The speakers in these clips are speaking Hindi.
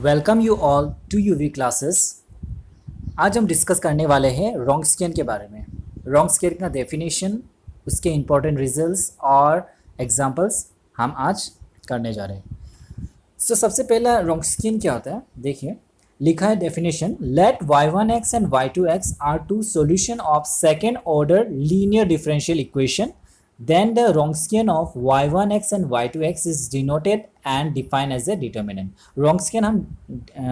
Welcome you all to UV classes. आज हम डिस्कस करने वाले हैं रॉन्गस्कियन के बारे में। रॉन्गस्कियन का डेफिनेशन, उसके इम्पोर्टेंट रिजल्ट्स और एग्जांपल्स हम आज करने जा रहे हैं। सबसे पहला रॉन्गस्कियन क्या होता है देखिए, लिखा है definition, let y1x and y2x are two solution of second order linear differential equation, then the Wronskian of y1x and y2x is denoted and defined as a determinant। Wronskian हम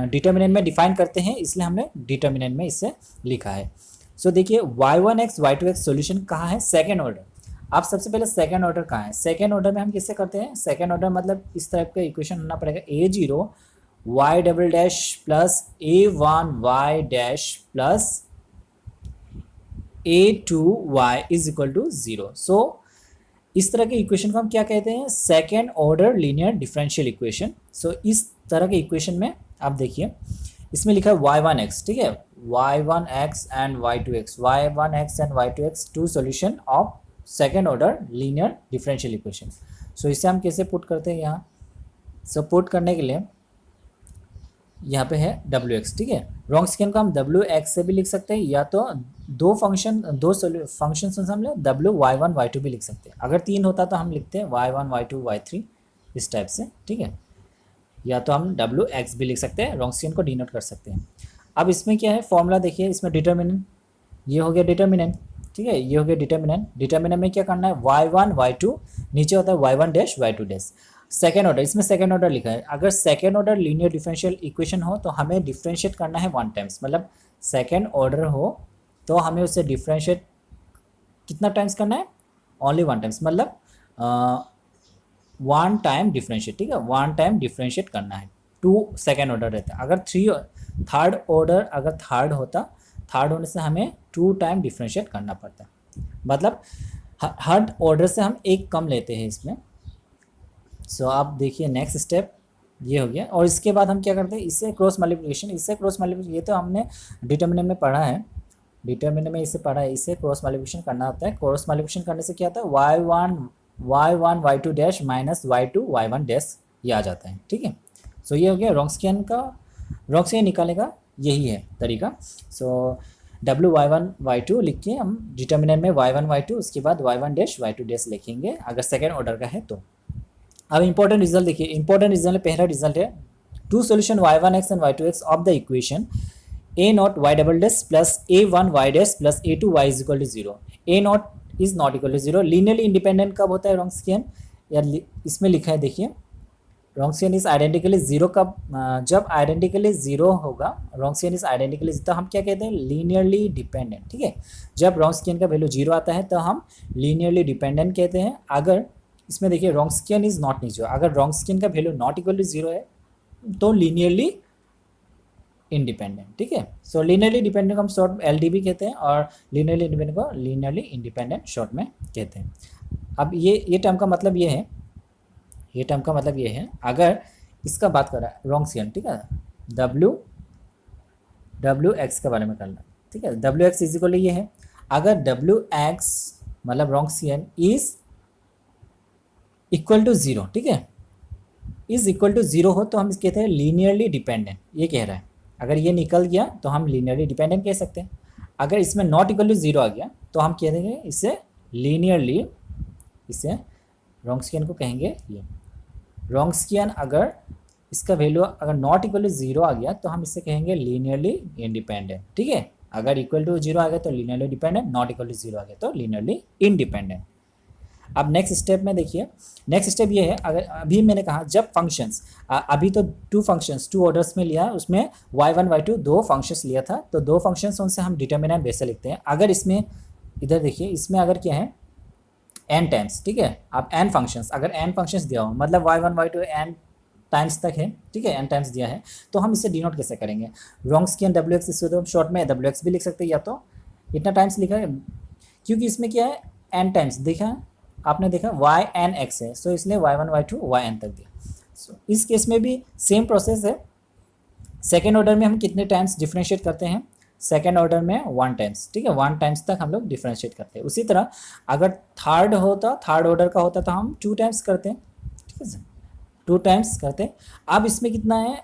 डिटर्मिनेंट में डिफाइन करते हैं, इसलिए हमने डिटर्मिनेंट में इसे लिखा है। देखिए y1x y2x सॉल्यूशन कहाँ है, सेकेंड ऑर्डर। आप सबसे पहले सेकेंड ऑर्डर कहाँ है, सेकेंड ऑर्डर में हम किससे करते हैं, सेकेंड ऑर्डर मतलब इस टाइप का इक्वेशन होना पड़ेगा, a0 y double dash plus a1 y dash plus a2 y is equal to 0। इस तरह के इक्वेशन को हम क्या कहते हैं, second order linear differential equation. इस तरह के इक्वेशन में आप देखिए, इसमें लिखा है y1x, ठीक है, y1x and y2x two solution of second order linear differential equation. इसे हम कैसे पुट करते हैं यहाँ, पुट करने के लिए यहाँ पे है wx, ठीक है। रॉन्गस्कियन को हम wx से भी लिख सकते हैं, या तो दो फंक्शन से हम w y1 y2 भी लिख सकते हैं। अगर तीन होता तो हम लिखते हैं y1 y2 y3 इस टाइप से, ठीक है। या तो हम wx भी लिख सकते हैं, रॉन्गस्कियन को डिनोट कर सकते हैं। अब इसमें क्या है फॉर्मूला देखिए, इसमें डिटर्मिनेंट, ये हो गया डिटर्मिनेंट, ठीक है, ये हो गया डिटर्मिनेंट। डिटर्मिनेंट में क्या करना है, y1 y2, नीचे होता है y1 dash y2 dash. Second order, इसमें सेकेंड ऑर्डर लिखा है, अगर second order linear differential equation हो तो हमें डिफरेंशिएट करना है वन टाइम्स, मतलब सेकेंड ऑर्डर हो तो हमें उसे डिफरेंशिएट कितना टाइम्स करना है, ओनली वन टाइम्स, मतलब वन टाइम डिफरेंशिएट, ठीक है, वन टाइम डिफरेंशिएट करना है। टू सेकेंड ऑर्डर रहता है, अगर थर्ड ऑर्डर अगर थर्ड होता, थर्ड होने से हमें टू टाइम डिफरेंशिएट करना पड़ता है, मतलब हर ऑर्डर से हम एक कम लेते हैं इसमें। आप देखिए नेक्स्ट स्टेप ये हो गया, और इसके बाद हम क्या करते हैं, इससे क्रॉस मल्टीप्लिकेशन, ये तो हमने डिटर्मिनेंट में पढ़ा है, डिटर्मिनेंट में इसे पढ़ा है, इससे क्रॉस मल्टीप्लिकेशन करना होता है। क्रॉस मल्टीप्लिकेशन करने से क्या होता है, y1 y2 dash minus y2 y1 dash, ये आ जाता है, ठीक है। ये हो गया रॉन्गस्कियन का, रॉन्गस्कियन निकालने का यही है तरीका। w y1 y2 लिख के हम डिटर्मिनेंट में y1 y2, उसके बाद y1 डैश y2 डैश लिखेंगे अगर सेकेंड ऑर्डर का है तो। अब इंपॉर्टेंट रिजल्ट देखिए, इंपॉर्टेंट रिजल्ट में पहला रिजल्ट है, two solution y1x and y2x of the equation a naught y double dash plus a1 y dash plus a2 y is equal to 0, a naught is not equal to 0। Linearly independent कब होता है रॉन्गस्कियन, या इसमें लिखा है देखिए, रॉन्गस्कियन इज आइडेंटिकली जीरो कब, जब आइडेंटिकली जीरो होगा, रॉन्गस्कियन इज आइडेंटिकली, तो हम क्या कहते हैं, लीनियरली डिपेंडेंट, ठीक है। जब रॉन्गस्कियन का वैल्यू जीरो आता है तो हम लीनियरली डिपेंडेंट कहते हैं। अगर इसमें देखिए रॉन्गस्कियन इज नॉट जीरो, अगर रॉन्गस्कियन का value not equal to zero है तो लीनियरली इंडिपेंडेंट, ठीक है। लीनियरली डिपेंडेंट को हम शॉर्ट LDB कहते हैं, और लीनियरली इंडिपेंडेंट को लीनियरली इंडिपेंडेंट शॉर्ट में कहते हैं। अब ये टर्म का मतलब ये है, ये टर्म का मतलब ये है, अगर इसका बात कर रहा है रॉन्गस्कियन, ठीक है, wx के बारे में करना, ठीक है, wx इज इक्वल ये है, अगर wx मतलब रॉन्गस्कियन इज इक्वल टू जीरो, ठीक है, इज इक्वल टू जीरो हो तो हम इसे कहते हैं लीनियरली डिपेंडेंट, ये कह रहा है। अगर ये निकल गया तो हम लीनियरली डिपेंडेंट कह सकते हैं। अगर इसमें नॉट इक्वल टू जीरो आ गया तो हम कह देंगे इसे लीनियरली, इसे रॉन्गस्कियन को कहेंगे ये रॉन्गस्कियन। अगर इसका वैल्यू अगर नॉट इक्वल टू जीरो आ गया तो हम इसे कहेंगे लीनियरली इंडिपेंडेंट, ठीक है। अगर इक्वल टू जीरो आ गया तो linearly dependent, not equal to zero आ गया तो लीनियरली इंडिपेंडेंट। अब नेक्स्ट स्टेप में देखिए, नेक्स्ट स्टेप ये है, अगर अभी मैंने कहा जब फंक्शंस, अभी तो टू ऑर्डर्स में लिया, उसमें y1 y2 दो फंक्शंस लिया था, तो दो फंक्शंस उनसे हम डिटर्मिनेंट वैसे लिखते हैं। अगर इसमें इधर देखिए, इसमें अगर क्या है n टाइम्स, ठीक है, अब n फंक्शंस, अगर n फंक्शंस दिया हो मतलब y1 y2 n टाइम्स तक है, ठीक है, n टाइम्स दिया है, तो हम इसे डिनोट कैसे करेंगे, रॉन्गस्कियन wx, इसको तो हम शॉर्ट में wx भी लिख सकते हैं, या तो इतना टाइम्स लिखा है, क्योंकि इसमें क्या है n टाइम्स देखा, आपने देखा yn x है, इसलिए y1 y2 yn तक दिया। इस केस में भी सेम प्रोसेस है, सेकेंड ऑर्डर में हम कितने टाइम्स डिफरेंशिएट करते हैं, सेकेंड ऑर्डर में वन टाइम्स, ठीक है, वन टाइम्स तक हम लोग डिफरेंशिएट करते हैं। उसी तरह अगर थर्ड होता, थर्ड ऑर्डर का होता तो हम टू टाइम्स करते हैं, ठीक है, टू टाइम्स करते हैं। अब इसमें कितना है,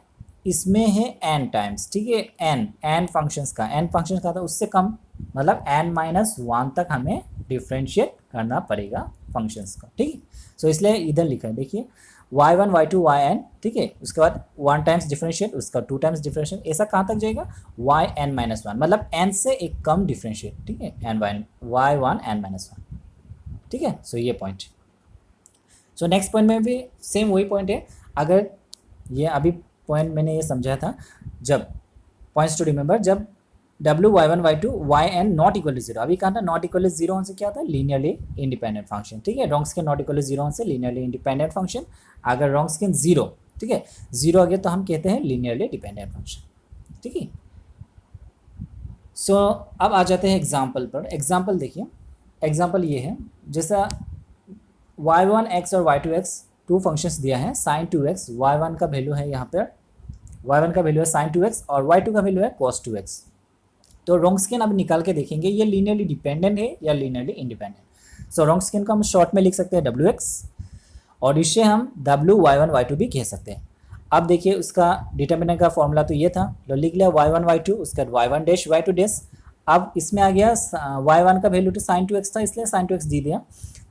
इसमें है n टाइम्स, ठीक है, n फंक्शंस का, n फंक्शंस का था उससे कम, मतलब n-1 तक हमें डिफ्रेंशिएट करना पड़ेगा फंक्शंस का, ठीक है। सो इसलिए इधर लिखा है, देखिए y1 y2 yn, ठीक है, उसके बाद 1 टाइम्स डिफ्रेंशिएट, उसका 2 टाइम्स डिफ्रेंशिएट, ऐसा कहाँ तक जाएगा yn-1, मतलब n से एक कम डिफ्रेंशिएट, ठीक है, y1 n-1, ठीक है। सो ये पॉइंट। सो नेक्स्ट पॉइंट में भी सेम वही पॉइंट है। अगर ये अभी पॉइंट मैंने ये समझाया था, जब पॉइंट्स टू रिमेंबर, जब w y1 y2 yn not equal to zero, अभी कहा था नॉट इक्वल टू जीरो से क्या होता है, लीनियरली इंडिपेंडेंट फंक्शन, ठीक है। रॉन्स्कियन नॉट इक्वल टू जीरो से लीनियरली इंडिपेंडेंट फंक्शन, अगर रॉन्स्कियन जीरो, ठीक है, जीरो आ गया तो हम कहते हैं लीनियरली डिपेंडेंट फंक्शन, ठीक है। सो अब आ जाते हैं एग्जाम्पल पर। एग्जाम्पल देखिए, एग्जाम्पल ये है, जैसा y1x और y2x टू फंक्शंस दिया है, sin 2x, y1 का वैल्यू है यहाँ पर, y1 का वैल्यू है sin 2x और y2 का वैल्यू है cos 2x। तो रॉन्स्कियन अब निकाल के देखेंगे ये लीनियरली डिपेंडेंट है या लीनियरली इंडिपेंडेंट। सो रॉन्स्कियन को हम शॉर्ट में लिख सकते हैं wx, और इससे हम w y1 y2 भी कह सकते हैं। अब देखिए उसका डिटर्मिनेंट का फॉर्मूला तो ये था, तो लिख लिया y1 y2, उसके बाद y1 डैश y2 डैश। अब इसमें आ गया y1 का वैल्यू तो sin 2x था, इसलिए sin 2x दे दिया,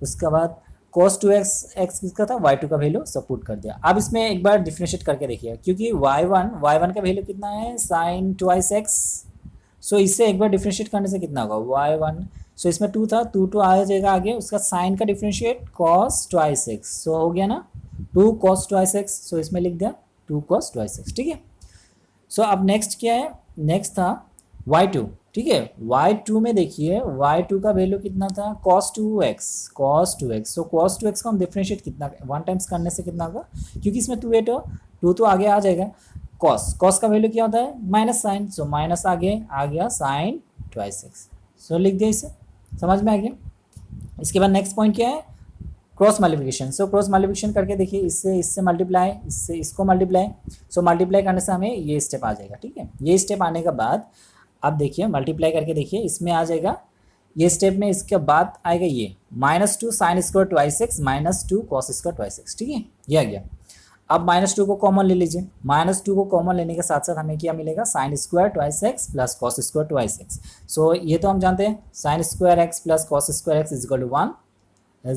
उसके बाद cos 2x x किसका था, y2 का वैल्यू सपोर्ट कर दिया। अब इसमें एक बार डिफ्रेंशिएट करके देखिए, क्योंकि y1 का वैल्यू कितना है, sin twice x। सो इससे एक बार डिफ्रेंशिएट करने से कितना होगा, y1, सो इसमें 2 था, 2 आ जाएगा आगे, उसका साइन का डिफ्रेंशिएट cos twice x, सो हो गया ना 2 cos twice x, सो इसमें लिख दिया 2 cos twice x, ठीक है। सो अब नेक्स्ट क्या है, नेक्स्ट था y2, ठीक है। y2 में देखिए y2 का वैल्यू कितना था, cos 2x, सो cos 2x को हम डिफ्रेंशिएट कितना 1 टाइम्स करने से कितना होगा, क्योंकि इसमें 2 तो आगे आ जाएगा, cos का वैल्यू क्या होता है, माइनस साइन, सो माइनस आगे आ गया sin twice x, सो लिख दिया, इसे समझ में आ गया। इसके बाद नेक्स्ट पॉइंट क्या है, cross multiplication. So cross multiplication करके देखिए, इससे मल्टीप्लाई, इससे इसको मल्टीप्लाई, सो मल्टीप्लाई करने से हमें ये स्टेप आ जाएगा, ठीक है। ये स्टेप आने के बाद अब देखिए मल्टीप्लाई करके देखिए, इसमें आ जाएगा ये स्टेप में, इसके बाद आएगा ये -2 sin square twice x -2 cos square twice x, ठीक है, ये आ गया। अब -2 को कॉमन ले लीजिए, -2 को कॉमन लेने के साथ साथ हमें क्या मिलेगा, sin square twice x plus cos square twice x. So ये तो हम जानते हैं sin square x plus cos square x is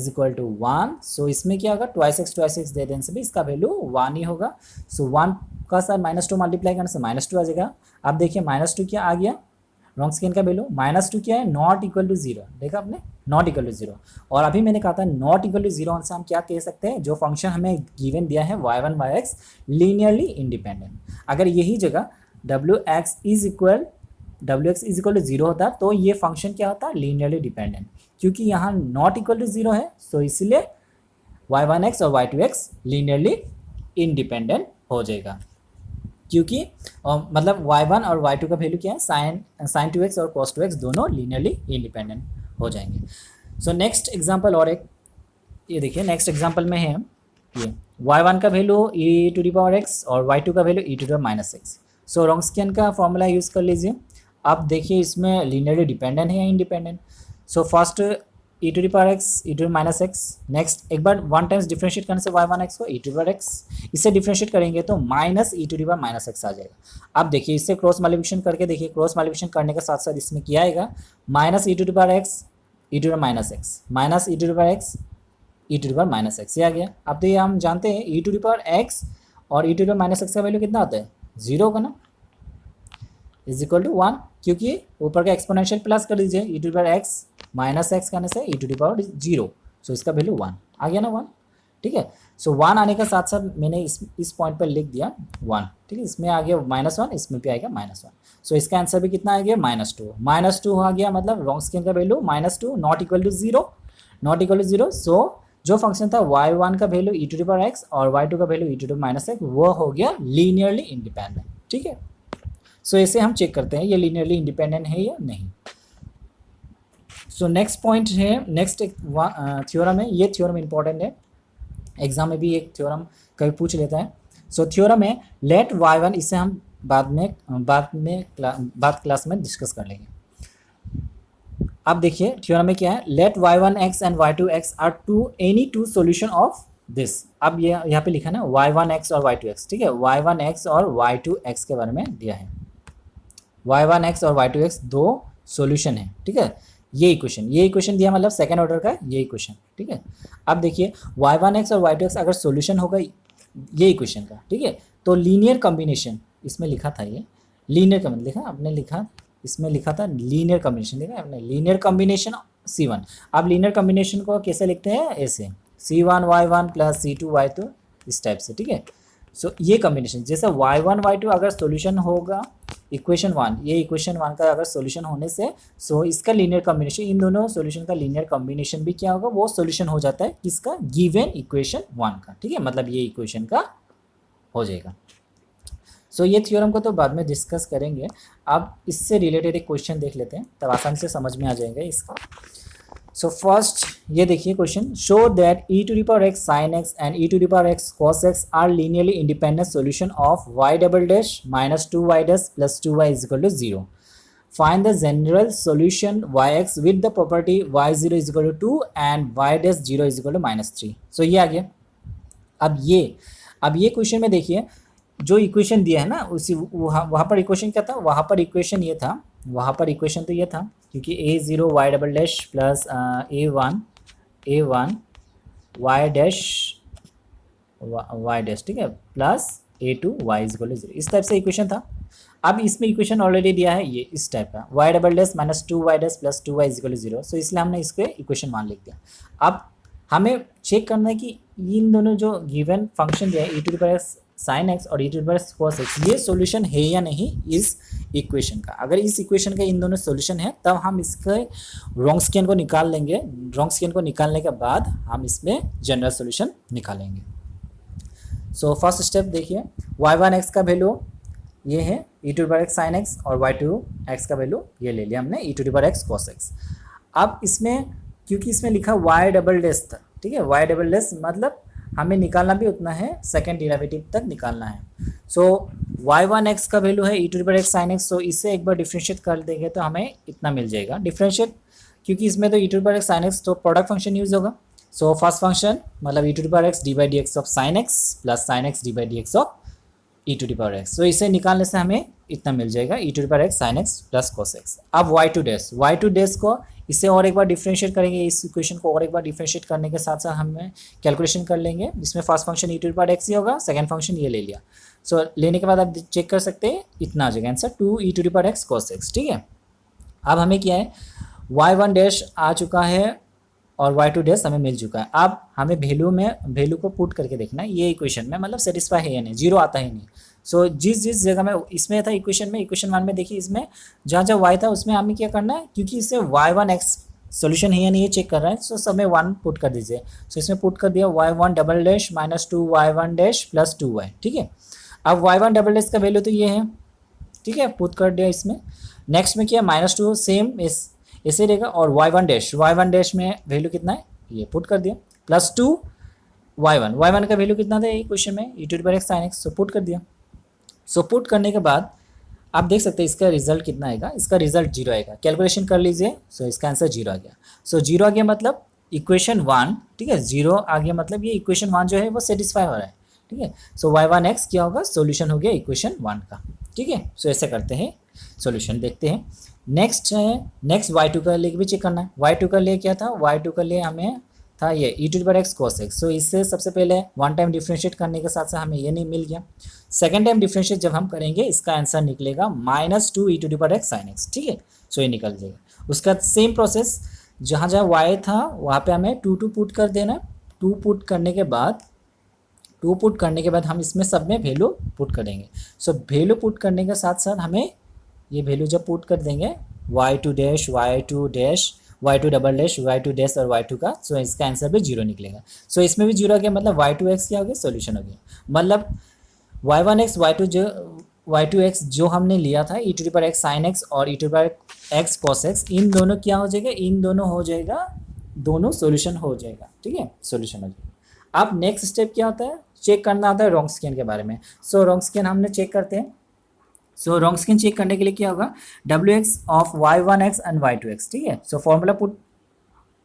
equal to 1, so इसमें क्या होगा, ट्वाइस एक्स दे देने से भी इसका वैल्यू 1 ही होगा। सो 1 का साथ -2 मल्टीप्लाई करने से -2 आ जाएगा। अब देखिए -2 क्या आ गया, रॉन्स्कियन का वैल्यू -2 क्या है, नॉट इक्वल टू जीरो, देखा आपने, नॉट इक्वल टू जीरो। और अभी मैंने कहा था नॉट इक्वल टू जीरो से हम क्या कह सकते हैं, जो फंक्शन हमें गिवन दिया है y1 y(x) लीनियरली इंडिपेंडेंट। अगर यही जगह wx is equal to zero होता तो ये फंक्शन क्या होता, लीनियरली डिपेंडेंट। क्योंकि यहाँ नॉट इक्वल टू जीरो है, सो इसलिए y1x और y2x लीनियरली इंडिपेंडेंट हो जाएगा, क्योंकि मतलब y1 और y2 का वैल्यू क्या है, sin 2x और cos 2x दोनों लीनियरली इंडिपेंडेंट हो जाएंगे। सो नेक्स्ट एग्जांपल और एक ये देखिए, नेक्स्ट एग्जांपल में है ये y1 का वैल्यू e⁻x और y2 का वैल्यू e⁻x। सो रॉन्स्कियन का फॉर्मूला यूज़ कर लीजिए। अब देखिए इसमें लीनियरली डिपेंडेंट है या independent. So first e⁻x e⁻x, next एक बार 1 टाइम्स डिफ्रेंशिएट करने से y1x को e⁻x, इससे डिफ्रेंशिएट करेंगे तो -e⁻x आ जाएगा। अब देखिए इससे क्रॉस मल्टीप्लिकेशन करके देखिए, क्रॉस मल्टीप्लिकेशन करने के साथ साथ इसमें क्या आएगा, -e⁻x e⁻x ये आ गया। अब तो ये हम जानते हैं e⁻x और e⁻x का वैल्यू कितना आता है, 0 का ना, इज इक्वल टू 1, क्योंकि ऊपर का एक्सपोनेंशियल प्लस कर दीजिए, e⁻x -x करने से e⁻0, सो इसका वैल्यू 1 आ गया ना, 1, ठीक है। सो 1 आने के साथ साथ मैंने इस पॉइंट पर लिख दिया 1, ठीक है, इसमें आ गया -1, इसमें भी आएगा -1, सो इसका आंसर भी कितना आ गया, -2 आ गया, मतलब रॉन्स्कियन का value -2 not equal to zero. So जो फंक्शन था y1 का वैल्यू e⁻x और y2 का वैल्यू e⁻x, वो हो गया लीनियरली इंडिपेंडेंट, ठीक है। सो ऐसे हम चेक करते हैं ये लीनियरली इंडिपेंडेंट है या नहीं। सो नेक्स्ट पॉइंट है, नेक्स्ट एक थ्योरम है, ये थ्योरम इंपॉर्टेंट है, एग्जाम में भी एक थ्योरम कभी पूछ लेता है। सो थ्योरम है लेट y1, इसे हम बाद क्लास में डिस्कस कर लेंगे। अब देखिए थ्योरम में क्या है, let y1x and y2x are any two solution of this. अब ये यहाँ पे लिखा ना y1x और y2x, ठीक है, y1x और y2x के बारे में दिया है। y1x और y2x दो सॉल्यूशन है, ठीक है। ये इक्वेशन दिया मतलब सेकंड ऑर्डर का ये इक्वेशन, ठीक है। अब देखिए y1x और y2x अगर सॉल्यूशन होगा ये इक्वेशन का, ठीक है, तो लीनियर कॉम्बिनेशन इसमें लिखा था, ये लीनियर कॉम्बिनेशन लिखा आपने, लिखा इसमें लिखा था लीनियर कॉम्बिनेशन, देखा आपने लीनियर कॉम्बिनेशन C1। अब लीनियर कॉम्बिनेशन को कैसे लिखते हैं, ऐसे C1y1 प्लस C2y2 इस टाइप से, ठीक है। सो ये कॉम्बिनेशन जैसे y1 y2 अगर सॉल्यूशन होगा इक्वेशन 1, ये इक्वेशन 1 का अगर सॉल्यूशन होने से सो इसका लीनियर कॉम्बिनेशन, इन दोनों सॉल्यूशन का लीनियर कॉम्बिनेशन भी क्या होगा, वो सॉल्यूशन हो जाता है किसका, गिवन इक्वेशन 1 का, ठीक है, मतलब ये इक्वेशन का हो जाएगा। सो ये थ्योरम को तो बाद में डिस्कस करेंगे, अब इससे रिलेटेड एक क्वेश्चन देख लेते हैं तब आसानी से समझ में आ जाएगा इसका। सो फर्स्ट ये देखिए question, show that e to the power x sin x and e to the power x cos x are linearly independent solution of y double dash minus 2y dash plus 2y is equal to 0। Find the general solution yx with the property y0 is equal to 2 and y dash 0 is equal to -3। So ये आ गया। अब ये क्वेश्चन में देखिए जो इक्वेशन दिया है ना उसी वहाँ पर इक्वेशन क्या था, वहाँ पर इक्वेशन ये था, वहाँ पर इक्वेशन तो ये था क्योंकि a0 y double dash plus a1 y dash y dash, ठीक है, plus a2 y is equal to 0, इस टाइप से इक्वेशन था। अब इसमें इक्वेशन ऑलरेडी दिया है ये इस टाइप का y double dash minus 2y dash plus 2y is equal to 0, so इसलिए हमने इसको इक्वेशन 1 लिख दिया। अब हमें चेक करना है कि इन दोनों जो गिवन फंक्शन दिया है e to the power sin x और e to the power cos x ये सॉल्यूशन है या नहीं इस इक्वेशन का। अगर इस इक्वेशन का इन दोनों सॉल्यूशन है तब हम इसके रॉन्स्कियन को निकाल लेंगे, रॉन्स्कियन को निकालने के बाद हम इसमें जनरल सॉल्यूशन निकालेंगे। सो फर्स्ट स्टेप देखिए, y1x का वैल्यू ये है e to the power x sin x और y2x का वैल्यू ये ले लिया हमने e to the power x cos x। अब इसमें क्योंकि इसमें लिखा y डबल डैश था, ठीक है, y डबल डैश मतलब हमें निकालना भी उतना है, सेकेंड डेरिवेटिव तक निकालना है। सो y1x का वैल्यू है e to the power x sin x, so इससे एक बार डिफ्रेंशिएट कर देंगे तो हमें इतना मिल जाएगा। डिफ्रेंशिएट क्योंकि इसमें तो e to the power x sin x तो प्रोडक्ट फंक्शन यूज होगा। सो फर्स्ट फंक्शन मतलब e to the power x d by d x of sin x plus sin x d by d x of e to the power x, so इसे निकालने से हमें इतना मिल जाएगा e to the power x sin x plus cos x। अब y2 डैश को इसे और एक बार डिफरेंशिएट करेंगे, इस इक्वेशन को और एक बार डिफरेंशिएट करने के साथ साथ हमें कैलकुलेशन कर लेंगे। इसमें first function e to the power x ही होगा, सेकंड फंक्शन ये ले लिया। सो लेने के बाद आप चेक कर सकते हैं इतना आ जाएगा answer 2 e to the power x cos x, ठीक है। अब हमें क्या है y1 डैश आ चुका है और y2 डैश हमें मिल चुका है। अब हमें वैल्यू को पुट करके देखना है ये इक्वेशन में, मतलब सेटिस्फाई है या नहीं, जीरो आता ही नहीं। सो जिस जगह में इसमें था इक्वेशन में, इक्वेशन 1 में देखिए इसमें जहाँ y था उसमें हमें क्या करना है, क्योंकि इससे y1x सोल्यूशन है या नहीं ये चेक कर रहा है, सो सब में 1 पुट कर दीजिए। सो इसमें पुट कर दिया y1 double dash minus 2 y1 dash plus 2y, ठीक है। अब y1 डबल डैश का वैल्यू तो ये है, ठीक है, पुट कर दिया इसमें। नेक्स्ट में किया -2 सेम ऐसे रहेगा और y1 डैश में वैल्यू कितना है ये पुट कर दिया, प्लस 2 y1 का वैल्यू कितना था ये क्वेश्चन में e to the power x sin x, so put कर दिया। सो पुट करने के बाद आप देख सकते हैं इसका रिजल्ट कितना आएगा, इसका रिजल्ट 0 आएगा। कैलकुलेशन कर लीजिए, सो इसका आंसर 0 आ गया। सो 0 आ गया मतलब इक्वेशन 1, ठीक है, 0 आ गया मतलब ये इक्वेशन 1 जो है वो सेटिस्फाई हो रहा है, ठीक है। सो y1x क्या होगा, सोल्यूशन हो गया इक्वेशन 1 का, ठीक है। सो ऐसे करते हैं सोल्यूशन, देखते हैं। नेक्स्ट y2 का लिए भी चेक करना है। y2 का लिए क्या था, y2 का लिए हमें था ये e to the power x cos x। So इससे सबसे पहले वन टाइम डिफ्रेंशिएट करने के साथ साथ हमें ये नहीं मिल गया। सेकेंड टाइम डिफ्रेंशिएट जब हम करेंगे इसका आंसर निकलेगा -2 e to the power x sin x, ठीक है। सो ये निकल जाएगा। उसका सेम प्रोसेस जहाँ y था वहाँ पे हमें 2 पुट कर देना। 2 पुट करने के बाद हम इसमें सब में वैल्यू पुट करेंगे। सो वैल्यू पुट करने के साथ साथ हमें ये वैल्यू जब पुट कर देंगे y2 dash y2 double dash y2 dash और y2 का, सो इसका आंसर भी 0 निकलेगा। सो इसमें भी 0 आ गया मतलब y2x क्या हो गया, सोल्यूशन हो गया। मतलब y1x y2x जो हमने लिया था e to the power x sin x और e to the power x cos x, इन दोनों क्या हो जाएगा, इन दोनों हो जाएगा, दोनों सोल्यूशन हो जाएगा, ठीक है, सोल्यूशन हो जाएगा। अब नेक्स्ट स्टेप क्या होता है, चेक करना होता है रॉन्स्कियन के बारे में। सो रॉन्स्कियन हमने चेक करते हैं। सो रॉन्स्कियन चेक करने के लिए क्या होगा, wx of y1x and y2x, ठीक है। सो फॉर्मूला पुट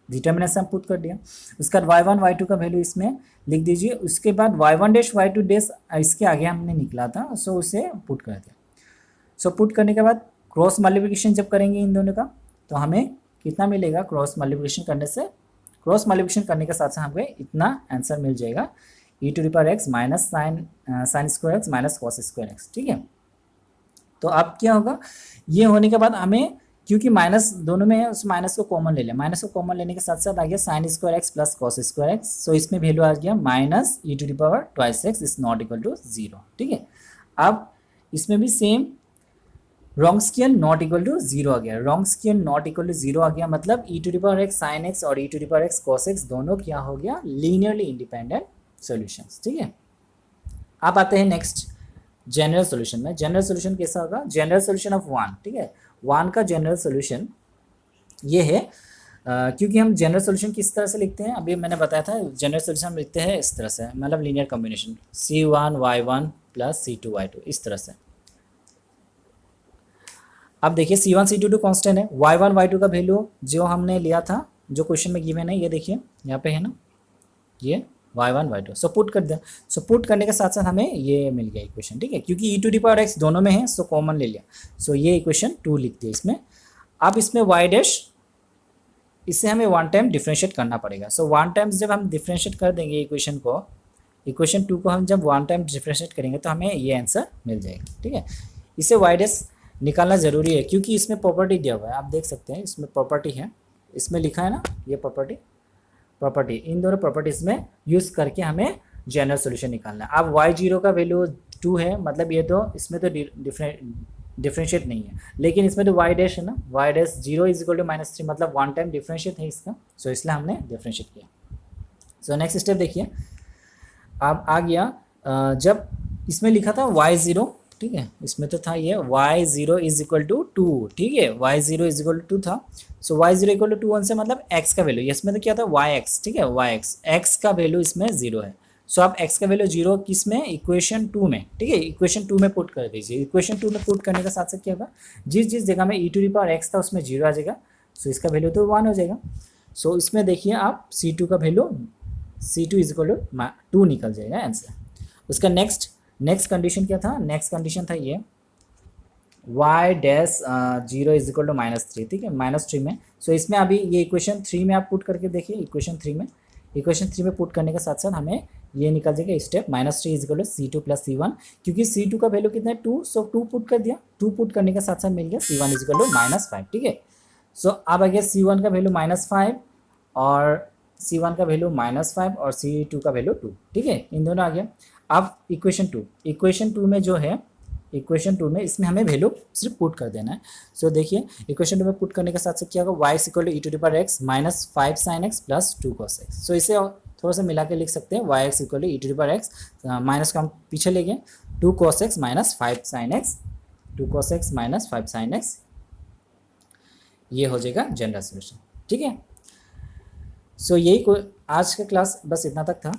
डिटर्मिनेंट से हम पुट कर दिया। उसके बाद y1 y2 का वैल्यू इसमें लिख दीजिए। उसके बाद y1 डैश y2 डैश इसके आगे हमने निकला था, सो उसे पुट कर दिया। सो पुट करने के बाद क्रॉस मल्टीप्लिकेशन जब करेंगे इन दोनों का तो हमें कितना मिलेगा, क्रॉस मल्टीप्लिकेशन करने के साथ साथ हमें इतना आंसर मिल जाएगा, e⁻x minus sign square x minus cos square x. ठीक है, तो अब क्या होगा, ये होने के बाद हमें क्योंकि माइनस दोनों में है उस माइनस को कॉमन ले लिया, माइनस को कॉमन लेने के साथ साथ आ गया sine square x plus cos square x. So इसमें वैल्यू आ गया minus e⁻² is not equal to 0। ठीक है, अब इसमें भी same Wronskian not equal to 0 आ गया। Wronskian not equal to 0 आ गया मतलब e⁻x साइन एक्स और e⁻x कॉस एक्स दोनों क्या हो गया, लीनियरली इंडिपेंडेंट सॉल्यूशंस। ठीक है, आप आते हैं नेक्स्ट जनरल सॉल्यूशन में। जनरल सॉल्यूशन कैसा होगा, जनरल सॉल्यूशन ऑफ 1। ठीक है, 1 का जनरल सॉल्यूशन ये है, क्योंकि हम जनरल सॉल्यूशन किस तरह से लिखते हैं, अभी मैंने बताया था जनरल सॉल्यूशन हम लिखते हैं इस तरह से, मतलब linear combination c1y1 plus c2y2 इस तरह से। अब देखिए c1 c2 कांस्टेंट है, y1 y2 का वैल्यू जो हमने लिया था, जो क्वेश्चन में गिवन है, ये देखिए यहाँ पे है ना, ये y1 y2। सो पुट कर दिया। सो पुट करने के साथ साथ हमें ये मिल गया इक्वेशन। ठीक है, क्योंकि e⁻x दोनों में है सो कॉमन ले लिया। सो ये इक्वेशन 2 लिख दिया इसमें। अब इसमें y डैश, इससे हमें 1 टाइम डिफ्रेंशिएट करना पड़ेगा। सो 1 टाइम्स जब हम डिफ्रेंशिएट कर देंगे इक्वेशन को, इक्वेशन 2 को हम जब 1 टाइम डिफ्रेंशिएट करेंगे तो हमें ये आंसर मिल जाएगा। ठीक है, इसे y डैश निकालना ज़रूरी है क्योंकि इसमें प्रॉपर्टी दिया हुआ है, आप देख सकते हैं इसमें प्रॉपर्टी है, इसमें लिखा है ना ये प्रॉपर्टी, इन दोनों प्रॉपर्टीज़ में यूज़ करके हमें जनरल सॉल्यूशन निकालना है। अब y0 का वैल्यू 2 है, मतलब ये तो इसमें तो डिफ्रेंशिएट नहीं है, लेकिन इसमें तो y डैश है ना, y dash 0 is equal to -3, मतलब 1 टाइम डिफ्रेंशिएट है इसका। सो इसलिए हमने डिफ्रेंशिएट किया। सो नेक्स्ट स्टेप देखिए, अब आ गया जब इसमें लिखा था y0, ठीक है, इसमें तो था ये y0 इज इक्वल टू 2। ठीक है, y0 इज इक्वल टू 2 था। सो y0 इक्वल टू 1 से मतलब x का वैल्यू, इसमें तो क्या था yx। ठीक है, x का वैल्यू इसमें 0 है। सो आप x का वैल्यू 0 किस में, इक्वेशन 2 में। ठीक है, इक्वेशन 2 में पुट कर दीजिए। इक्वेशन 2 में पुट करने का साथ साथ क्या होगा, जिस जगह में e⁻x था उसमें 0 आ जाएगा। सो इसका वैल्यू तो 1 हो जाएगा। सो इसमें देखिए आप c2 का value, c2 is equal to 2 निकल जाएगा आंसर। उसका नेक्स्ट कंडीशन क्या था, नेक्स्ट कंडीशन था ये y dash 0 is equal to -3। ठीक है, -3 में। सो इसमें अभी ये इक्वेशन 3 में आप पुट करके देखिए, इक्वेशन 3 में पुट करने के साथ साथ हमें ये निकल जाएगा step -3 is equal to c2 plus c1, क्योंकि c2 का वैल्यू कितना है 2, सो 2 पुट कर दिया। 2 पुट करने के साथ साथ मिल गया c1 इज इक्वल टू -5। ठीक है, सो अब आ गया c1 का वैल्यू -5 और c1 का वैल्यू -5 और c2 का वैल्यू 2। ठीक है, इन दोनों आ गया। अब इक्वेशन 2 में जो है, इक्वेशन 2 में इसमें हमें वैल्यू सिर्फ पुट कर देना है। सो देखिए इक्वेशन 2 में पुट करने के साथ साथ क्या होगा, y is equal to e⁻x minus 5 sin x plus 2 cos x। So इसे थोड़ा सा मिला के लिख सकते हैं, y equal to e⁻x minus को हम पीछे ले गए, 2 cos x minus 5 sin x, 2 cos x minus 5 sin x, ये हो जाएगा जनरल सॉल्यूशन। ठीक है, सो यही आज का क्लास बस इतना तक था।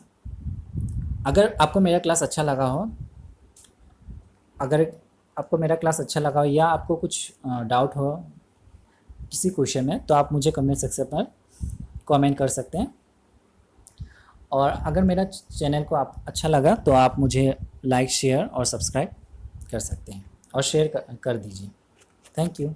अगर आपको मेरा क्लास अच्छा लगा हो, या आपको कुछ डाउट हो किसी क्वेश्चन में, तो आप मुझे कमेंट सेक्शन पर कमेंट कर सकते हैं। और अगर मेरा चैनल को आप अच्छा लगा तो आप मुझे लाइक, शेयर और सब्सक्राइब कर सकते हैं और शेयर कर दीजिए। Thank you.